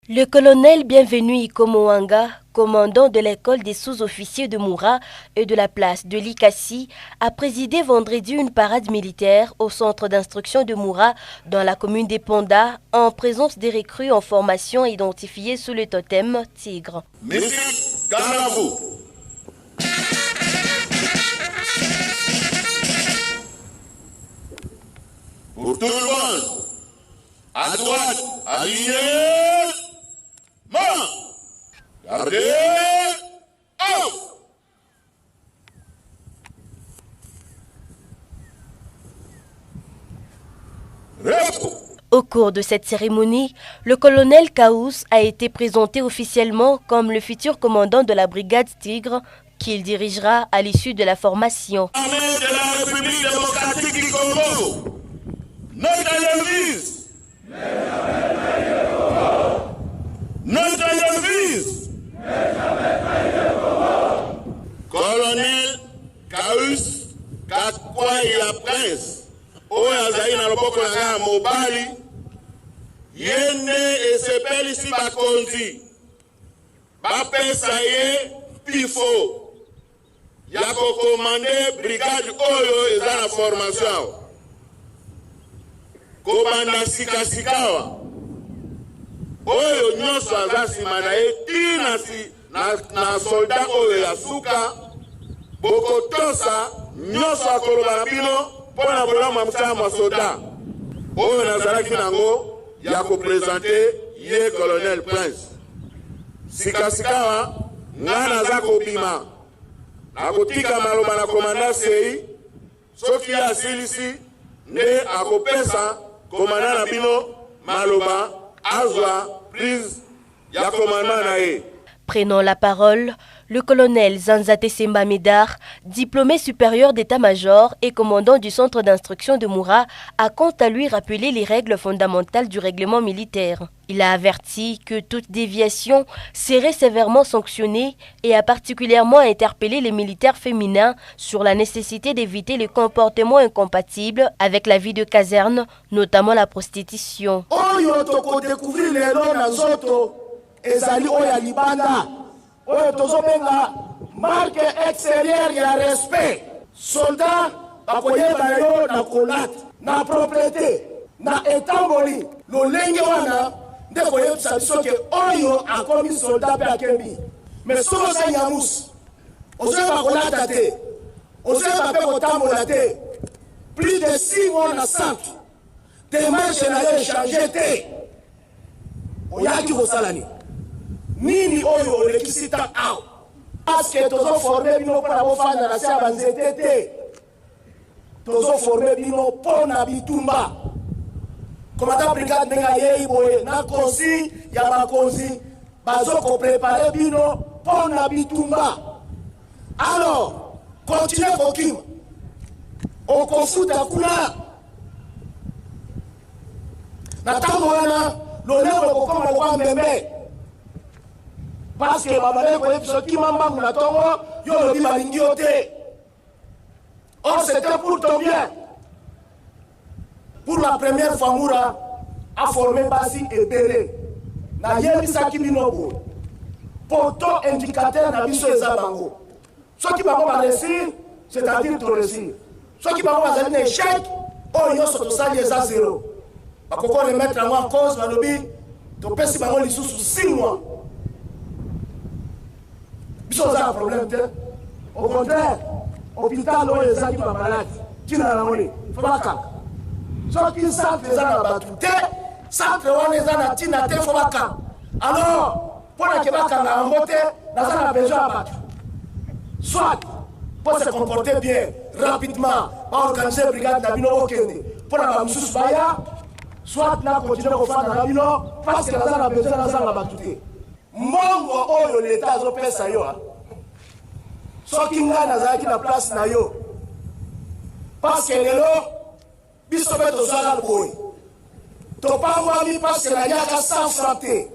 Le colonel Bienvenu Ikomoanga, commandant de l'école des sous-officiers de Moura et de la place de Likassi, a présidé vendredi une parade militaire au centre d'instruction de Moura dans la commune des Ponda en présence des recrues en formation identifiés sous le totem Tigre. Musique, calmez-vous. Pour tout le monde, à droite, aligné, main, gardez, out. Au cours de cette cérémonie, le colonel Kaous a été présenté officiellement comme le futur commandant de la brigade Tigre qu'il dirigera à l'issue de la formation. Armée de la République démocratique du Congo, notre devise, notre devise, colonel Kaous Kakwaya Prince, oyo azali na loboko na ngai mobali yene esepelisi bakonzi bapesa ye pifo ya kokomande brigade oyo eza na formation kobanda sikasikawa oyo nyonso aza nsima na ye tina na soldat oyo ya suka bokotosa nyonso akoloba na bino mpona bolamu ya mosala ya soda oyo nazalaki nango ya kopresente ye colonel Prince sikasikawa nga naza kobima nakotika maloba na komanda sei soki ye asilisi nde akopesa komanda na bino maloba azwa prise ya komanda na ye. Prenant la parole, le colonel Zanzate Semba Médard, diplômé supérieur d'état-major et commandant du centre d'instruction de Moura, a quant à lui rappelé les règles fondamentales du règlement militaire. Il a averti que toute déviation serait sévèrement sanctionnée et a particulièrement interpellé les militaires féminins sur la nécessité d'éviter les comportements incompatibles avec la vie de caserne, notamment la prostitution. Ezali oya libanda oyo tozobenga marque extérieure ya respect soldat bakoyeba yo na kolate na propriété na etamboli lolenge wana nde koyebisa biso ke oyo akomi soldat mpe akembi mais soki oza nyamusi ozoyeba kolata te ozoyeba mpe kotambola te plus de 6 mois na centre démarche na yo échange te oyaki kosala nini nini oyo olekisita awa paske tozoforme bino mpona bofanda na se ya banzete te tozoforme bino mpona bitumba komanda brigade ndenge ayei boye na konsi ya bakonzi bazokoprepare bino mpona bitumba alors continue kokima okofuta kuna na ntango wana lolemo ekokoma lokwa mbembe parce que babale koyebi soki mambangu na tongo yo lobi balingi yo te. Or c'était pour ton bien. Pour la première fois Moura a formé basi ebele na yebisaki bino boye poto indicateur na biso eza bango soki bango baresir c'est-à-dire toresir soki bango bazali na échec oyo nyonso tosali eza zéro bakoko remettre yango en cause balobi topesi bango lisusu 6 mois. Biso oza problème te au contraire hôpital oyo ezaki bamaladi ntina nango nini fo bakanga soki centre eza na bato te centre wana eza na ntina te fo bakanga alors mpona ke bakanga yango te naza na besoin ya bato soit mpo se comporter bien rapidement baorganize brigade na bino okende mpona bamosusu baya soit na continue kofanda na bino parce que naza na besoin nazanga bato te mbongo oyo leta azopesa yo soki ngai nazalaki na place na yo parce que lelo biso mpe tozwaka boye topangwami parce que naliaka 100 francs te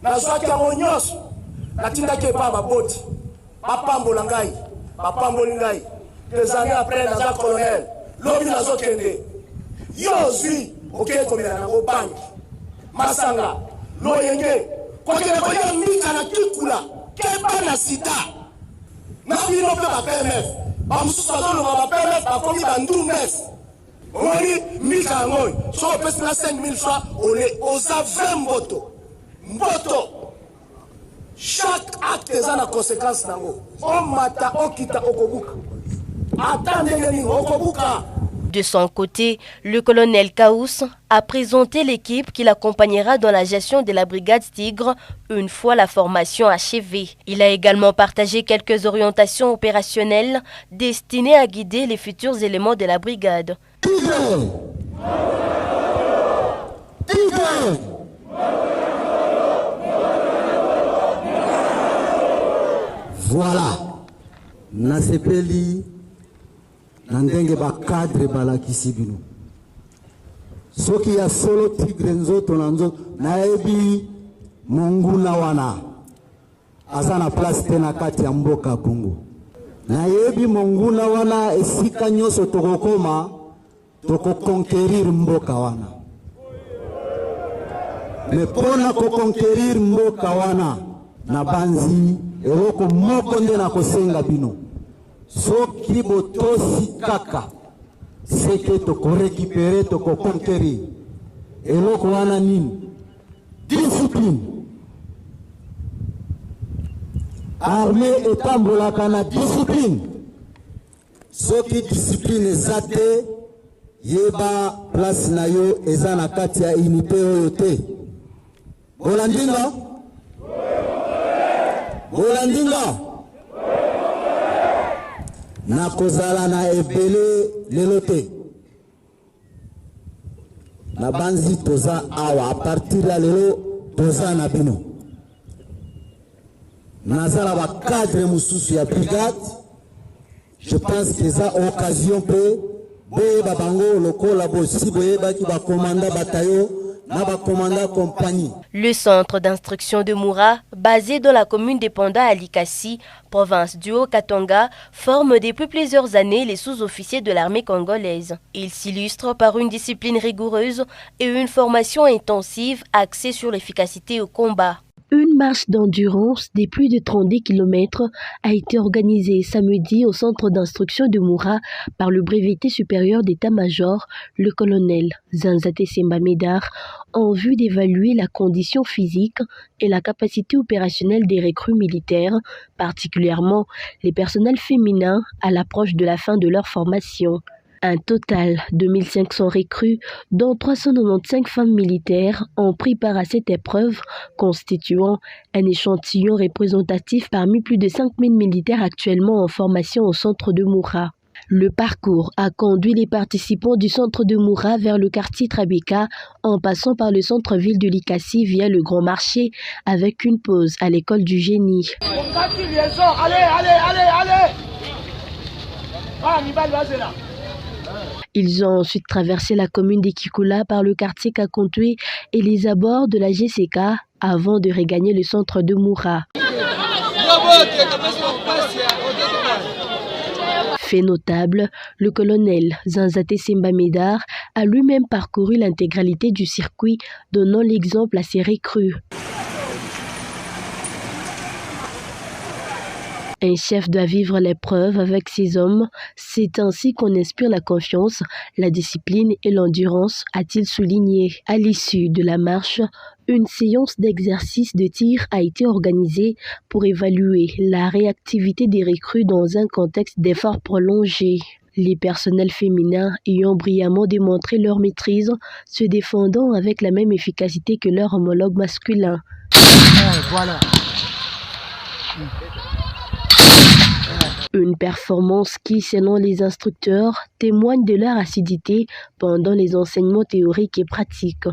nazwaki yango nyonso natindaki epa baboti bapambola ngai bapamboli ngai 2 années après naza colonel lobi nazokende yo ozwi okei komela nango banki masanga loyenge kokele koya mika na kikula keba na sida na bino pe ba PMF ba mususu bazoloba ba PMF bakomi bandumef oni mika ngoi so pesi na 5000 francs ole oza 20 mboto chaque acte eza na conséquence nango omata okita okobuka ata ndenge nini okobuka. De son côté, le colonel Kaous a présenté l'équipe qui l'accompagnera dans la gestion de la brigade Tigre une fois la formation achevée. Il a également partagé quelques orientations opérationnelles destinées à guider les futurs éléments de la brigade. Voilà, nasepeli nandenge ba cadre balakisi bino. Soki ya solo Tigre nzoto na nzoto naebi monguna wana azana place tena kati ya mboka Kongo. Naebi monguna wana esika nyoso tokokoma tokokonquérir mboka wana. Me pona kokonquérir mboka wana na banzi eloko moko nde na kosenga bino. Soki botosi kaka seke toko récupérer toko conquérir eloko wana nini? Discipline. Armée etambolaka na discipline. Soki discipline ezate yeba place na yo eza na kati ya unité oyo te. Bolandinga? Bolandinga? Na kozala na ebele lelo te. Na banzi toza awa a partir ya lelo toza na bino. Nazala ba cadre mususu ya brigade. Je pense que ça occasion pe boyeba bango lokola bosi boyeba ki ba commandant bataillon. Le centre d'instruction de Moura, basé dans la commune de Panda à Likasi, province du Haut-Katanga, forme depuis plusieurs années les sous-officiers de l'armée congolaise. Il s'illustre par une discipline rigoureuse et une formation intensive axée sur l'efficacité au combat. Une marche d'endurance de plus de 32 km a été organisée samedi au centre d'instruction de Moura par le breveté supérieur d'état-major, le colonel Zanzate Semba Médard, en vue d'évaluer la condition physique et la capacité opérationnelle des recrues militaires, particulièrement les personnels féminins à l'approche de la fin de leur formation. Un total de 1500 recrues, dont 395 femmes militaires, ont pris part à cette épreuve, constituant un échantillon représentatif parmi plus de 5000 militaires actuellement en formation au centre de Moura. Le parcours a conduit les participants du centre de Moura vers le quartier Trabeka en passant par le centre-ville de Likasi via le Grand Marché avec une pause à l'école du génie. Ils ont ensuite traversé la commune de Kikula par le quartier Kakontoué et les abords de la GCK avant de regagner le centre de Moura. Fait notable, le colonel Zanzate Semba Médard a lui-même parcouru l'intégralité du circuit, donnant l'exemple à ses recrues. Un chef doit vivre l'épreuve avec ses hommes. C'est ainsi qu'on inspire la confiance, la discipline et l'endurance, a-t-il souligné. À l'issue de la marche, une séance d'exercice de tir a été organisée pour évaluer la réactivité des recrues dans un contexte d'efforts prolongés. Les personnels féminins ayant brillamment démontré leur maîtrise, se défendant avec la même efficacité que leurs homologues masculins. Voilà. Une performance qui, selon les instructeurs, témoigne de leur assiduité pendant les enseignements théoriques et pratiques.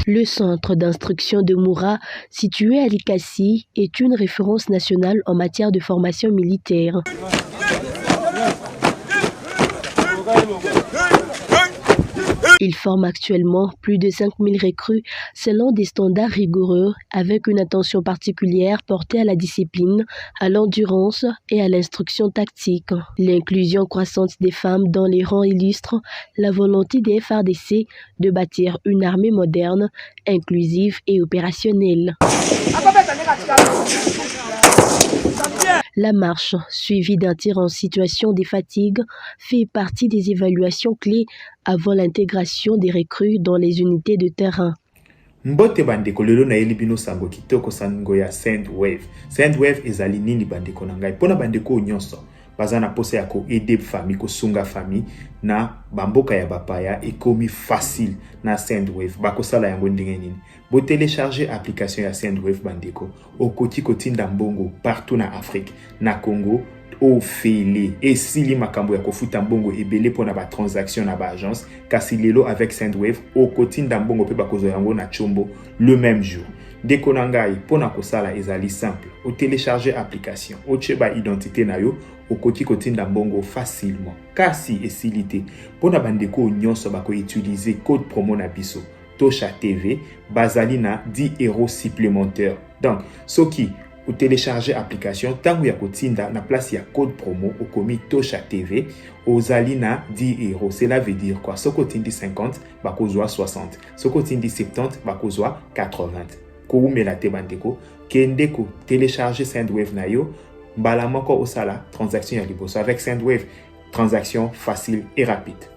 Le centre d'instruction de Moura, situé à Likasi, est une référence nationale en matière de formation militaire. Il forme actuellement plus de 5000 recrues selon des standards rigoureux avec une attention particulière portée à la discipline, à l'endurance et à l'instruction tactique. L'inclusion croissante des femmes dans les rangs illustre la volonté des FARDC de bâtir une armée moderne, inclusive et opérationnelle. La marche, suivie d'un tir en situation de fatigue, fait partie des évaluations clés avant l'intégration des recrues dans les unités de terrain. Mbote bandeko lelo na yeli bino sango kitoko sango ya Sendwave. Sendwave ezali nini bandeko na ngai. Pona bandeko nyonso baza na posa ya ko aider famille ko sunga famille na bamboka ya bapaya ekomi facile na Sendwave. Bakosala yango ndenge nini. Bo télécharger application ya Sendwave bandeko okoti kotinda mbongo partout na Afrique, na Congo, au fele et sili makambo ya kofuta mbongo ebele pona ba transaction na ba agence kasi lelo avec Sendwave au kotinda mbongo pe bakozo yango na chombo le même jour. Deko na ngai pona kosala ezali simple. O télécharger application, o cheba identité na yo, o koti kotinda mbongo facilement. Kasi esilité pona bandeko nyonso bako utiliser code promo na biso Tosha TV bazali na 10 € supplémentaires. Donc soki ou télécharger application tangu ya kotinda na place ya code promo au komi Tosha TV ozali na 10 €. Cela veut dire quoi? Soko tindi 50 bakozwa 60, soko tindi 70 bakozwa 80. Ko umela te bandeko kende ko télécharger Sendwave na yo mbala moko osala transaction ya liboso avec Sendwave, transaction facile et rapide.